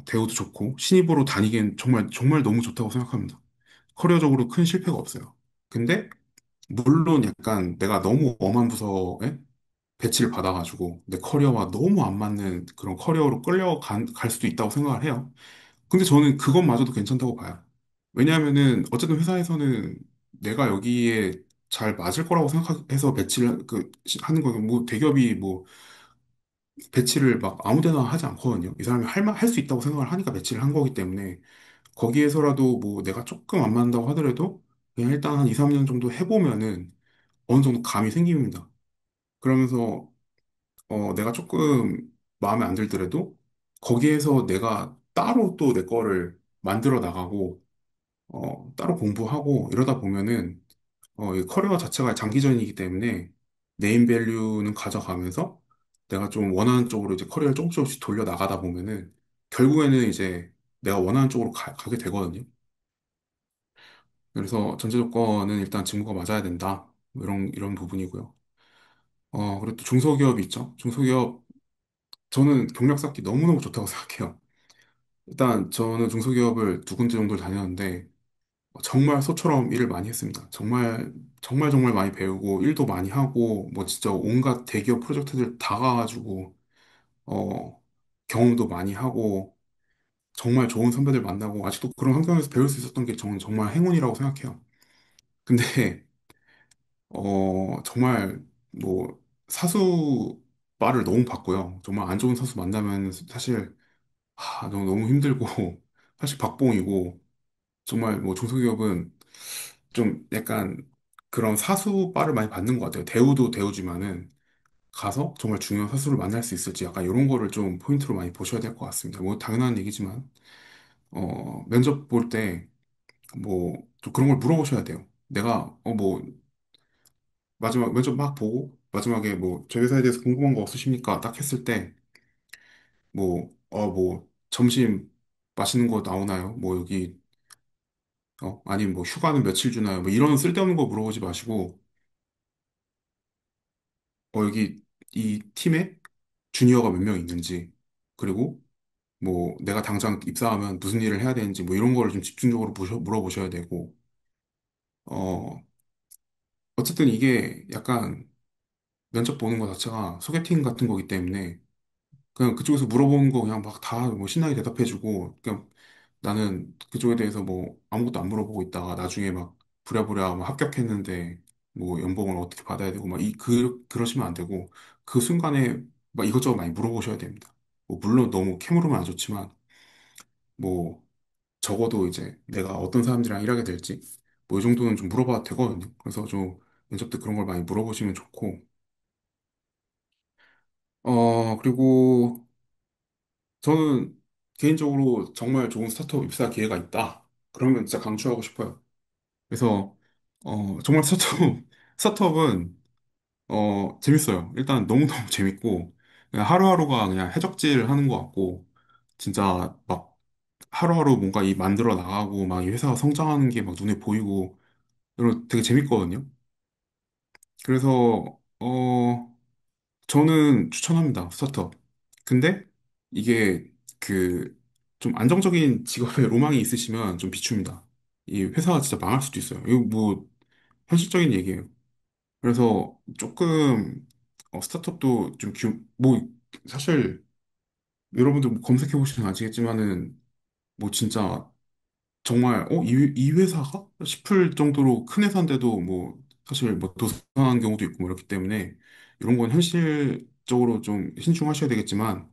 대우도 좋고 신입으로 다니기엔 정말 정말 너무 좋다고 생각합니다. 커리어적으로 큰 실패가 없어요. 근데 물론 약간 내가 너무 엄한 부서에 배치를 받아가지고 내 커리어와 너무 안 맞는 그런 커리어로 갈 수도 있다고 생각을 해요. 근데 저는 그것마저도 괜찮다고 봐요. 왜냐하면은 어쨌든 회사에서는 내가 여기에 잘 맞을 거라고 생각해서 배치를 하는 거고 뭐 대기업이 뭐 배치를 막 아무 데나 하지 않거든요. 이 사람이 할 수 있다고 생각을 하니까 배치를 한 거기 때문에 거기에서라도 뭐 내가 조금 안 맞는다고 하더라도 그냥 일단 한 2, 3년 정도 해보면은 어느 정도 감이 생깁니다. 그러면서 내가 조금 마음에 안 들더라도 거기에서 내가 따로 또 내 거를 만들어 나가고 따로 공부하고 이러다 보면은 이 커리어 자체가 장기전이기 때문에 네임 밸류는 가져가면서 내가 좀 원하는 쪽으로 이제 커리어를 조금씩 조금씩 돌려 나가다 보면은 결국에는 이제 내가 원하는 쪽으로 가게 되거든요. 그래서 전제 조건은 일단 직무가 맞아야 된다. 뭐 이런 부분이고요. 그리고 또 중소기업이 있죠. 중소기업 저는 경력 쌓기 너무너무 좋다고 생각해요. 일단 저는 중소기업을 두 군데 정도 다녔는데 정말 소처럼 일을 많이 했습니다. 정말 정말 정말 많이 배우고 일도 많이 하고 뭐 진짜 온갖 대기업 프로젝트들 다 가가지고 어 경험도 많이 하고 정말 좋은 선배들 만나고 아직도 그런 환경에서 배울 수 있었던 게 저는 정말 행운이라고 생각해요. 근데 정말 뭐 사수발을 너무 받고요. 정말 안 좋은 사수 만나면 사실 너무 힘들고 사실 박봉이고 정말 뭐 중소기업은 좀 약간 그런 사수바를 많이 받는 것 같아요. 대우도 대우지만은 가서 정말 중요한 사수를 만날 수 있을지 약간 이런 거를 좀 포인트로 많이 보셔야 될 것 같습니다. 뭐 당연한 얘기지만 면접 볼 때 뭐 좀 그런 걸 물어보셔야 돼요. 내가 뭐 마지막 면접 막 보고 마지막에 뭐 저희 회사에 대해서 궁금한 거 없으십니까? 딱 했을 때 뭐 뭐 점심 맛있는 거 나오나요? 뭐 여기 아니면 뭐 휴가는 며칠 주나요? 뭐 이런 쓸데없는 거 물어보지 마시고 여기 이 팀에 주니어가 몇 명 있는지, 그리고 뭐 내가 당장 입사하면 무슨 일을 해야 되는지, 뭐 이런 거를 좀 집중적으로 물어보셔야 되고, 어, 어쨌든 이게 약간 면접 보는 거 자체가 소개팅 같은 거기 때문에 그냥 그쪽에서 물어보는 거 그냥 막 다 뭐 신나게 대답해주고, 그냥 나는 그쪽에 대해서 뭐 아무것도 안 물어보고 있다가 나중에 막 부랴부랴 막 합격했는데 뭐 연봉을 어떻게 받아야 되고 막 그러시면 안 되고 그 순간에 막 이것저것 많이 물어보셔야 됩니다. 뭐 물론 너무 캐물으면 안 좋지만 뭐 적어도 이제 내가 어떤 사람들이랑 일하게 될지 뭐 이 정도는 좀 물어봐도 되거든요. 그래서 좀 면접 때 그런 걸 많이 물어보시면 좋고 그리고 저는 개인적으로 정말 좋은 스타트업 입사 기회가 있다. 그러면 진짜 강추하고 싶어요. 그래서 정말 스타트업은 재밌어요. 일단 너무너무 재밌고 그냥 하루하루가 그냥 해적질 하는 것 같고 진짜 막 하루하루 뭔가 이 만들어 나가고 막 이 회사가 성장하는 게 막 눈에 보이고 이런 되게 재밌거든요. 그래서 저는 추천합니다, 스타트업. 근데 이게 그 좀 안정적인 직업에 로망이 있으시면 좀 비춥니다. 이 회사가 진짜 망할 수도 있어요. 이거 뭐 현실적인 얘기예요. 그래서 조금 스타트업도 좀 뭐 사실 여러분들 뭐 검색해 보시면 아시겠지만은 뭐 진짜 정말 이 회사가 싶을 정도로 큰 회사인데도 뭐 사실 뭐 도산한 경우도 있고 뭐 이렇기 때문에 이런 건 현실적으로 좀 신중하셔야 되겠지만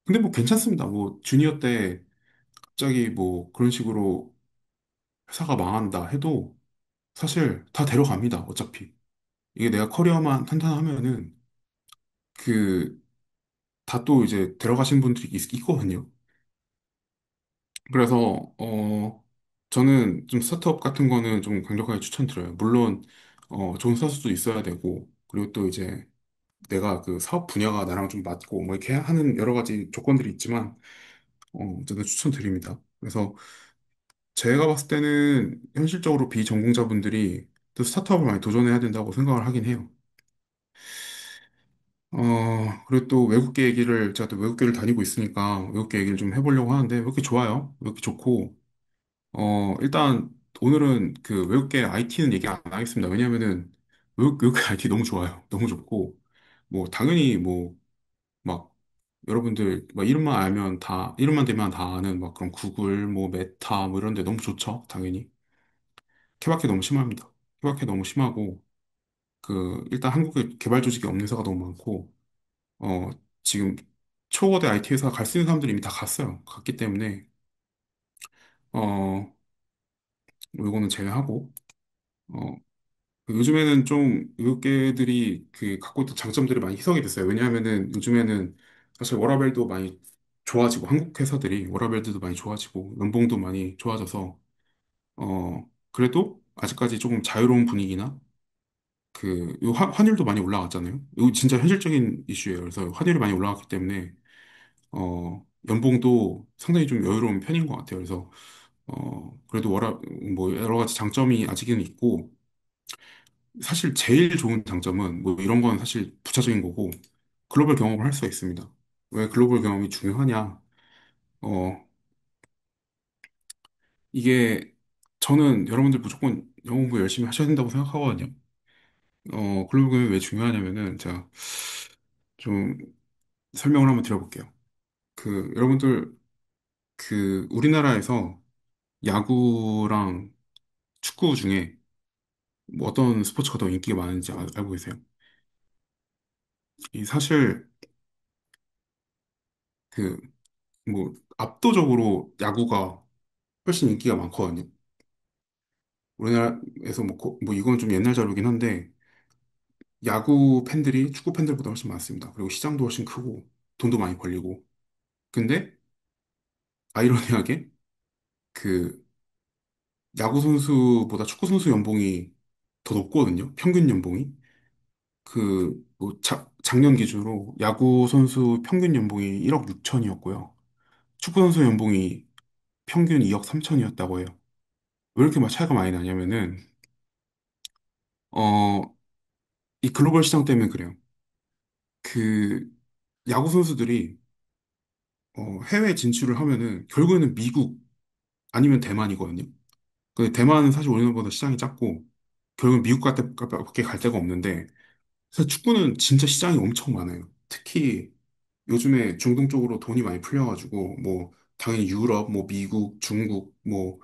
근데 뭐 괜찮습니다. 뭐 주니어 때 갑자기 뭐 그런 식으로 회사가 망한다 해도 사실 다 데려갑니다. 어차피 이게 내가 커리어만 탄탄하면은 그 다 또 이제 데려가신 분들이 있거든요. 그래서 저는 좀 스타트업 같은 거는 좀 강력하게 추천드려요. 물론 좋은 스타트도 있어야 되고 그리고 또 이제 내가 그 사업 분야가 나랑 좀 맞고 뭐 이렇게 하는 여러 가지 조건들이 있지만 저는 추천드립니다. 그래서 제가 봤을 때는 현실적으로 비전공자분들이 또 스타트업을 많이 도전해야 된다고 생각을 하긴 해요. 그리고 또 외국계 얘기를, 제가 또 외국계를 다니고 있으니까 외국계 얘기를 좀 해보려고 하는데, 외국계 좋아요. 외국계 좋고, 일단 오늘은 그 외국계 IT는 얘기 안 하겠습니다. 왜냐면은 외국계 IT 너무 좋아요. 너무 좋고, 뭐 당연히 뭐 막 여러분들 막 이름만 대면 다 아는 막 그런 구글, 뭐 메타 뭐 이런 데 너무 좋죠. 당연히. 케바케 너무 심합니다. 케바케 너무 심하고, 그 일단 한국에 개발 조직이 없는 회사가 너무 많고, 어, 지금 초거대 IT 회사 갈 수 있는 사람들이 이미 다 갔어요. 갔기 때문에, 어, 요거는 제외하고, 어, 요즘에는 좀 의료계들이 그 갖고 있던 장점들이 많이 희석이 됐어요. 왜냐하면은 요즘에는 사실 워라밸도 많이 좋아지고, 한국 회사들이 워라밸도 많이 좋아지고, 연봉도 많이 좋아져서, 그래도 아직까지 조금 자유로운 분위기나, 요 환율도 많이 올라갔잖아요. 이거 진짜 현실적인 이슈예요. 그래서 환율이 많이 올라갔기 때문에, 연봉도 상당히 좀 여유로운 편인 것 같아요. 그래서, 그래도 뭐, 여러 가지 장점이 아직은 있고, 사실 제일 좋은 장점은, 뭐, 이런 건 사실 부차적인 거고, 글로벌 경험을 할 수가 있습니다. 왜 글로벌 경험이 중요하냐? 어, 이게, 저는 여러분들 무조건 영어 공부 열심히 하셔야 된다고 생각하거든요. 글로벌 경험이 왜 중요하냐면은, 제가 좀 설명을 한번 드려볼게요. 여러분들, 우리나라에서 야구랑 축구 중에 뭐 어떤 스포츠가 더 인기가 많은지 알고 계세요? 이 사실 그 뭐 압도적으로 야구가 훨씬 인기가 많거든요. 우리나라에서 뭐 이건 좀 옛날 자료긴 한데 야구 팬들이 축구 팬들보다 훨씬 많습니다. 그리고 시장도 훨씬 크고 돈도 많이 벌리고. 근데 아이러니하게 그 야구 선수보다 축구 선수 연봉이 더 높거든요. 평균 연봉이. 뭐 작년 기준으로 야구 선수 평균 연봉이 1억 6천이었고요. 축구 선수 연봉이 평균 2억 3천이었다고 해요. 왜 이렇게 막 차이가 많이 나냐면은, 어, 이 글로벌 시장 때문에 그래요. 그, 야구 선수들이, 해외 진출을 하면은, 결국에는 미국 아니면 대만이거든요. 근데 대만은 사실 우리나라보다 시장이 작고, 결국은 미국 밖에 갈 데가 없는데, 사실 축구는 진짜 시장이 엄청 많아요. 특히 요즘에 중동 쪽으로 돈이 많이 풀려가지고, 뭐, 당연히 유럽, 뭐, 미국, 중국, 뭐,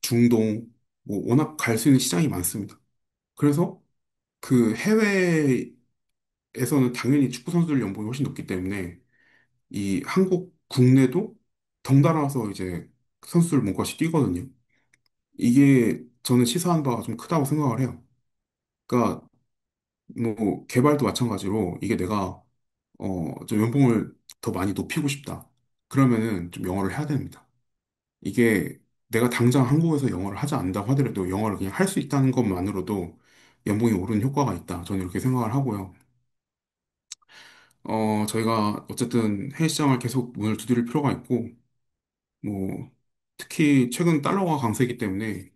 중동, 뭐, 워낙 갈 수 있는 시장이 많습니다. 그래서 그 해외에서는 당연히 축구 선수들 연봉이 훨씬 높기 때문에 이 한국 국내도 덩달아서 이제 선수들 몸값이 뛰거든요. 이게 저는 시사한 바가 좀 크다고 생각을 해요. 그러니까 뭐 개발도 마찬가지로 이게 내가 좀 연봉을 더 많이 높이고 싶다. 그러면은 좀 영어를 해야 됩니다. 이게 내가 당장 한국에서 영어를 하지 않는다고 하더라도 영어를 그냥 할 수 있다는 것만으로도 연봉이 오르는 효과가 있다. 저는 이렇게 생각을 하고요. 저희가 어쨌든 해외 시장을 계속 문을 두드릴 필요가 있고, 뭐, 특히 최근 달러가 강세이기 때문에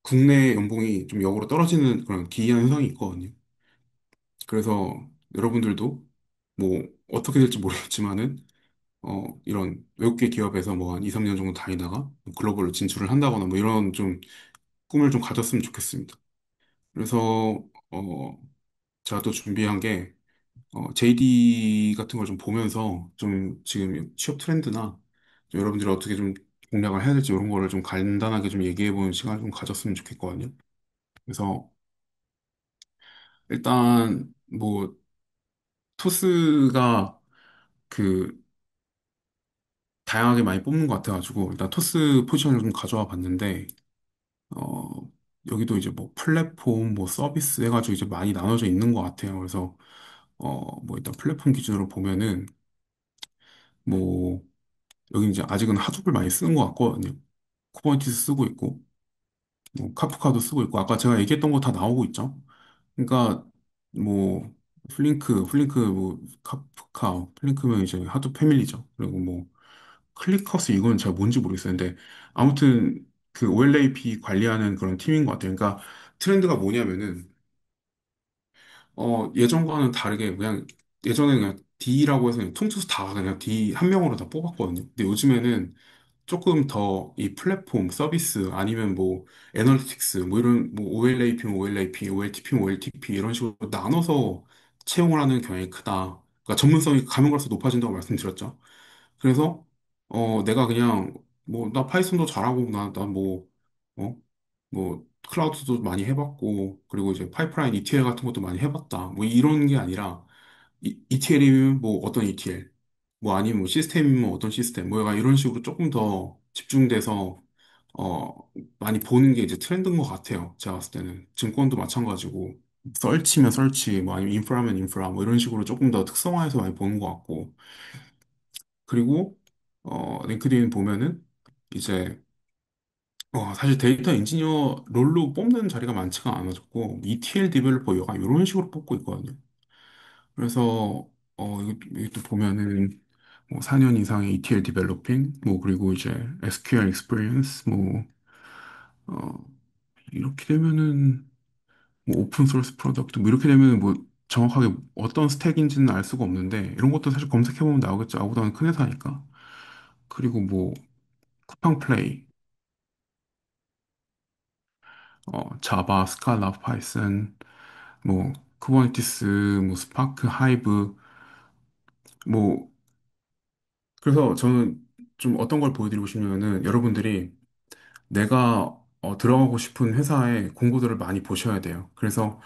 국내 연봉이 좀 역으로 떨어지는 그런 기이한 현상이 있거든요. 그래서 여러분들도 뭐 어떻게 될지 모르겠지만은 이런 외국계 기업에서 뭐 한 2, 3년 정도 다니다가 글로벌로 진출을 한다거나 뭐 이런 좀 꿈을 좀 가졌으면 좋겠습니다. 그래서 제가 또 준비한 게 JD 같은 걸 좀 보면서 좀 지금 취업 트렌드나 좀 여러분들이 어떻게 좀 공략을 해야 될지 이런 거를 좀 간단하게 좀 얘기해 보는 시간을 좀 가졌으면 좋겠거든요. 그래서 일단 뭐 토스가 그 다양하게 많이 뽑는 것 같아가지고 일단 토스 포지션을 좀 가져와 봤는데 어 여기도 이제 뭐 플랫폼 뭐 서비스 해가지고 이제 많이 나눠져 있는 것 같아요. 그래서 뭐 일단 플랫폼 기준으로 보면은 뭐 여기 이제 아직은 하드를 많이 쓰는 것 같거든요. 쿠버네티스 쓰고 있고 뭐 카프카도 쓰고 있고 아까 제가 얘기했던 거 다 나오고 있죠. 그러니까 뭐 플링크 뭐 카프카 플링크면 이제 하드 패밀리죠. 그리고 뭐 클릭하우스 이건 잘 뭔지 모르겠어요. 근데 아무튼 그 OLAP 관리하는 그런 팀인 것 같아요. 그러니까 트렌드가 뭐냐면은 예전과는 다르게 그냥 예전에 그냥 D라고 해서 그냥 통째서 다 그냥 D 한 명으로 다 뽑았거든요. 근데 요즘에는 조금 더 이 플랫폼 서비스 아니면 뭐 애널리틱스 뭐 이런 뭐 OLAP면 OLAP, OLTP면 OLTP 이런 식으로 나눠서 채용을 하는 경향이 크다. 그러니까 전문성이 가면 갈수록 높아진다고 말씀드렸죠. 그래서 내가 그냥 뭐 나 파이썬도 잘하고 어? 뭐 클라우드도 많이 해봤고 그리고 이제 파이프라인 ETL 같은 것도 많이 해봤다. 뭐 이런 게 아니라 ETL이면 뭐 어떤 ETL 뭐 아니면 뭐 시스템이면 어떤 시스템 뭐 약간 이런 식으로 조금 더 집중돼서 어 많이 보는 게 이제 트렌드인 것 같아요. 제가 봤을 때는 증권도 마찬가지고 설치면 설치 뭐 아니면 인프라면 인프라 뭐 이런 식으로 조금 더 특성화해서 많이 보는 것 같고 그리고 링크드인 보면은 이제 사실 데이터 엔지니어 롤로 뽑는 자리가 많지가 않아졌고 ETL 디벨로퍼 약간 이런 식으로 뽑고 있거든요. 그래서 이것도 보면은 뭐 4년 이상의 ETL 디벨로핑 뭐 그리고 이제 SQL 익스피리언스 뭐 어, 이렇게 되면은 뭐 오픈 소스 프로덕트 뭐 이렇게 되면은 뭐 정확하게 어떤 스택인지는 알 수가 없는데 이런 것도 사실 검색해보면 나오겠죠. 아무거나 큰 회사니까. 그리고 뭐 쿠팡 플레이 자바, 스칼라, 파이썬, 뭐, 쿠버네티스, 뭐, 스파크, 하이브, 뭐, 그래서 저는 좀 어떤 걸 보여드리고 싶냐면은 여러분들이 내가 들어가고 싶은 회사의 공고들을 많이 보셔야 돼요. 그래서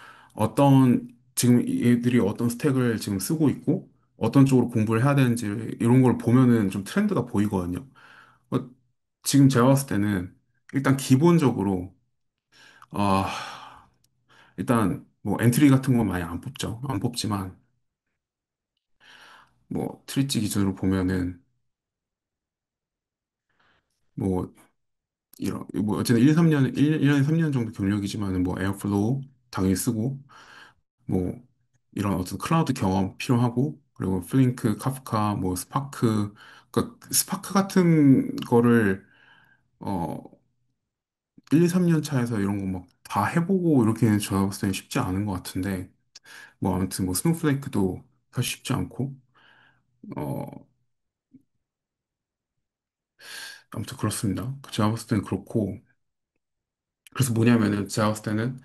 지금 얘들이 어떤 스택을 지금 쓰고 있고, 어떤 쪽으로 공부를 해야 되는지 이런 걸 보면은 좀 트렌드가 보이거든요. 어, 지금 제가 봤을 때는 일단 기본적으로, 아, 일단 뭐 엔트리 같은 건 많이 안 뽑죠. 안 뽑지만 뭐 트리치 기준으로 보면은 뭐 이런 뭐 어쨌든 1, 3년 1년에 3년 정도 경력이지만은 뭐 에어플로우 당연히 쓰고 뭐 이런 어떤 클라우드 경험 필요하고 그리고 플링크, 카프카, 뭐 스파크 그러니까 스파크 같은 거를 어 1, 2, 3년 차에서 이런 거 막 다 해보고 이렇게는 제가 봤을 때는 쉽지 않은 것 같은데 뭐 아무튼 뭐 스노우플레이크도 사실 쉽지 않고 어 아무튼 그렇습니다. 제가 봤을 때는 그렇고 그래서 뭐냐면은 제가 봤을 때는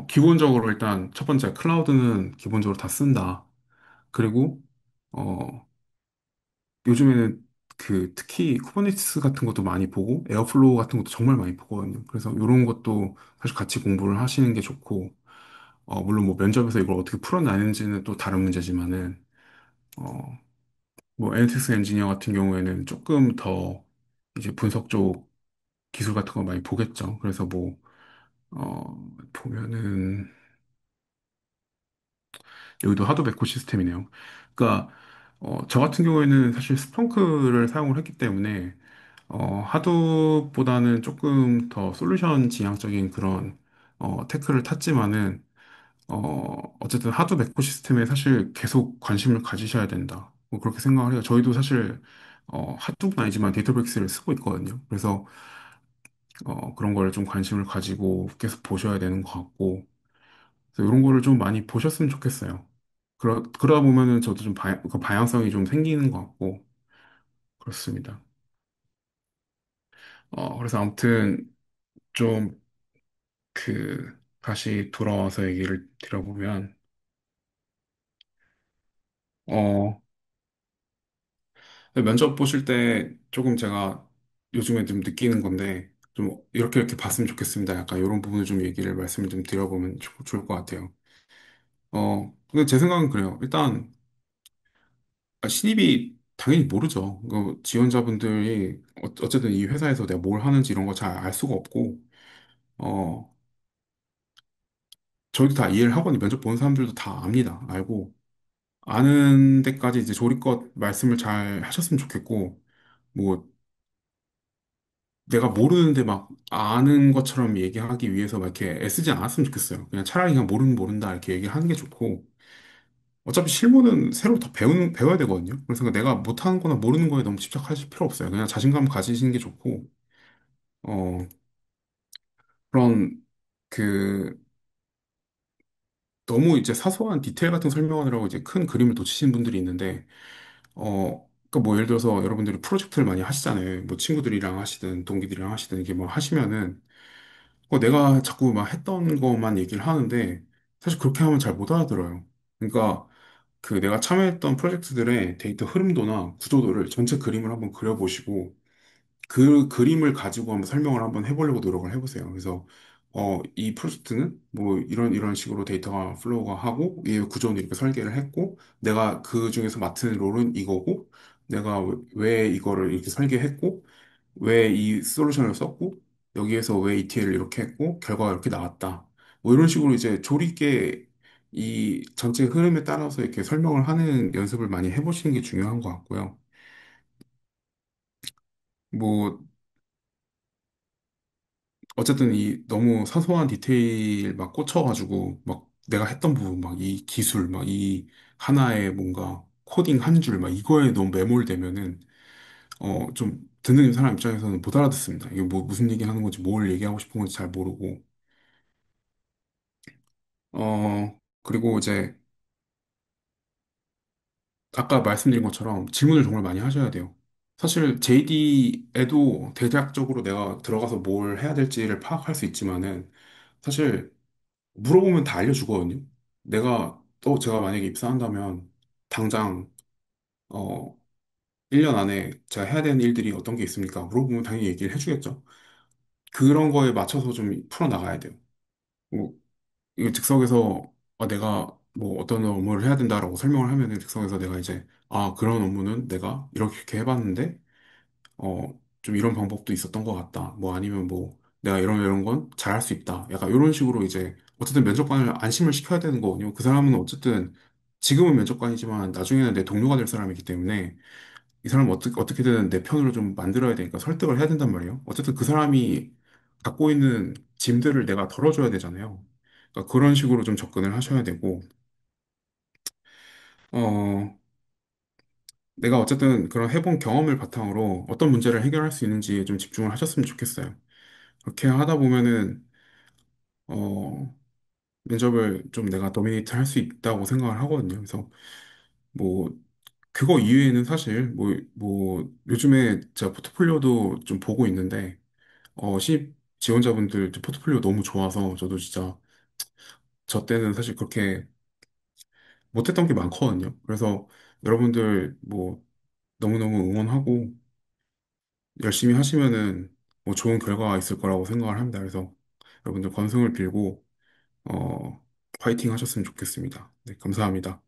기본적으로 일단 첫 번째 클라우드는 기본적으로 다 쓴다. 그리고 어 요즘에는 그 특히 쿠버네티스 같은 것도 많이 보고 에어플로우 같은 것도 정말 많이 보거든요. 그래서 이런 것도 사실 같이 공부를 하시는 게 좋고 물론 뭐 면접에서 이걸 어떻게 풀어내는지는 또 다른 문제지만은 어 뭐 애널리틱스 엔지니어 같은 경우에는 조금 더 이제 분석 쪽 기술 같은 거 많이 보겠죠. 그래서 뭐 보면은 여기도 하도 메코 시스템이네요. 그러니까 저 같은 경우에는 사실 스plunk 를 사용을 했기 때문에 하도보다는 조금 더 솔루션 지향적인 그런 테크를 탔지만은 어쨌든 하도 메코 시스템에 사실 계속 관심을 가지셔야 된다. 뭐 그렇게 생각을 해요. 저희도 사실 하도는 아니지만 데이터백스를 쓰고 있거든요. 그래서 그런 걸 좀 관심을 가지고 계속 보셔야 되는 것 같고 그래서 이런 거를 좀 많이 보셨으면 좋겠어요. 그러다 보면은 저도 좀 그 방향성이 좀 생기는 것 같고, 그렇습니다. 그래서 아무튼 좀 다시 돌아와서 얘기를 드려보면, 어, 면접 보실 때 조금 제가 요즘에 좀 느끼는 건데, 좀 이렇게 봤으면 좋겠습니다. 약간 이런 부분을 좀 얘기를 말씀을 좀 드려보면 좋을 것 같아요. 근데 제 생각은 그래요. 일단, 신입이 당연히 모르죠. 지원자분들이 어쨌든 이 회사에서 내가 뭘 하는지 이런 거 잘 알 수가 없고, 어, 저희도 다 이해를 하거든요. 면접 보는 사람들도 다 압니다. 알고. 아는 데까지 이제 조리껏 말씀을 잘 하셨으면 좋겠고, 뭐, 내가 모르는데 막 아는 것처럼 얘기하기 위해서 막 이렇게 애쓰지 않았으면 좋겠어요. 그냥 차라리 그냥 모르면 모른다 이렇게 얘기를 하는 게 좋고, 어차피 실무는 새로 더 배워야 되거든요. 그래서 내가 못하는 거나 모르는 거에 너무 집착하실 필요 없어요. 그냥 자신감 가지시는 게 좋고, 어, 그런, 그, 너무 이제 사소한 디테일 같은 설명하느라고 이제 큰 그림을 놓치시는 분들이 있는데, 그러니까 뭐 예를 들어서 여러분들이 프로젝트를 많이 하시잖아요. 뭐 친구들이랑 하시든 동기들이랑 하시든 이게 뭐 하시면은, 내가 자꾸 막 했던 것만 얘기를 하는데, 사실 그렇게 하면 잘 못 알아들어요. 그러니까 내가 참여했던 프로젝트들의 데이터 흐름도나 구조도를 전체 그림을 한번 그려보시고, 그 그림을 가지고 한번 설명을 한번 해보려고 노력을 해보세요. 그래서 이 프로젝트는 뭐 이런 식으로 데이터가 플로우가 하고 이 구조는 이렇게 설계를 했고 내가 그 중에서 맡은 롤은 이거고 내가 왜 이거를 이렇게 설계했고 왜 이 솔루션을 썼고 여기에서 왜 ETL을 이렇게 했고 결과가 이렇게 나왔다. 뭐 이런 식으로 이제 조리 있게 이 전체 흐름에 따라서 이렇게 설명을 하는 연습을 많이 해보시는 게 중요한 것 같고요. 뭐 어쨌든 이 너무 사소한 디테일 막 꽂혀가지고 막 내가 했던 부분 막 이 기술 막 이 하나의 뭔가 코딩 한 줄 막 이거에 너무 매몰되면은 좀 듣는 사람 입장에서는 못 알아듣습니다. 이게 뭐 무슨 얘기 하는 건지 뭘 얘기하고 싶은 건지 잘 모르고 그리고 이제 아까 말씀드린 것처럼 질문을 정말 많이 하셔야 돼요. 사실 JD에도 대략적으로 내가 들어가서 뭘 해야 될지를 파악할 수 있지만은 사실 물어보면 다 알려주거든요. 제가 만약에 입사한다면, 당장, 어, 1년 안에 제가 해야 되는 일들이 어떤 게 있습니까? 물어보면 당연히 얘기를 해주겠죠. 그런 거에 맞춰서 좀 풀어나가야 돼요. 뭐, 이거 즉석에서, 내가 뭐 어떤 업무를 해야 된다라고 설명을 하면은 즉석에서 내가 이제, 그런 업무는 내가 이렇게 해봤는데, 좀 이런 방법도 있었던 것 같다. 뭐 아니면 뭐 내가 이런 건 잘할 수 있다. 약간 이런 식으로 이제 어쨌든 면접관을 안심을 시켜야 되는 거거든요. 그 사람은 어쨌든 지금은 면접관이지만 나중에는 내 동료가 될 사람이기 때문에 이 사람을 어떻게든 내 편으로 좀 만들어야 되니까 설득을 해야 된단 말이에요. 어쨌든 그 사람이 갖고 있는 짐들을 내가 덜어줘야 되잖아요. 그러니까 그런 식으로 좀 접근을 하셔야 되고, 어, 내가 어쨌든 그런 해본 경험을 바탕으로 어떤 문제를 해결할 수 있는지에 좀 집중을 하셨으면 좋겠어요. 그렇게 하다 보면은, 어, 면접을 좀 내가 도미네이트 할 수 있다고 생각을 하거든요. 그래서 뭐, 그거 이외에는 사실 요즘에 제가 포트폴리오도 좀 보고 있는데, 신입 지원자분들 포트폴리오 너무 좋아서 저도 진짜 저 때는 사실 그렇게 못했던 게 많거든요. 그래서 여러분들 뭐 너무너무 응원하고 열심히 하시면은 뭐 좋은 결과가 있을 거라고 생각을 합니다. 그래서 여러분들 건승을 빌고 어, 파이팅 하셨으면 좋겠습니다. 네, 감사합니다.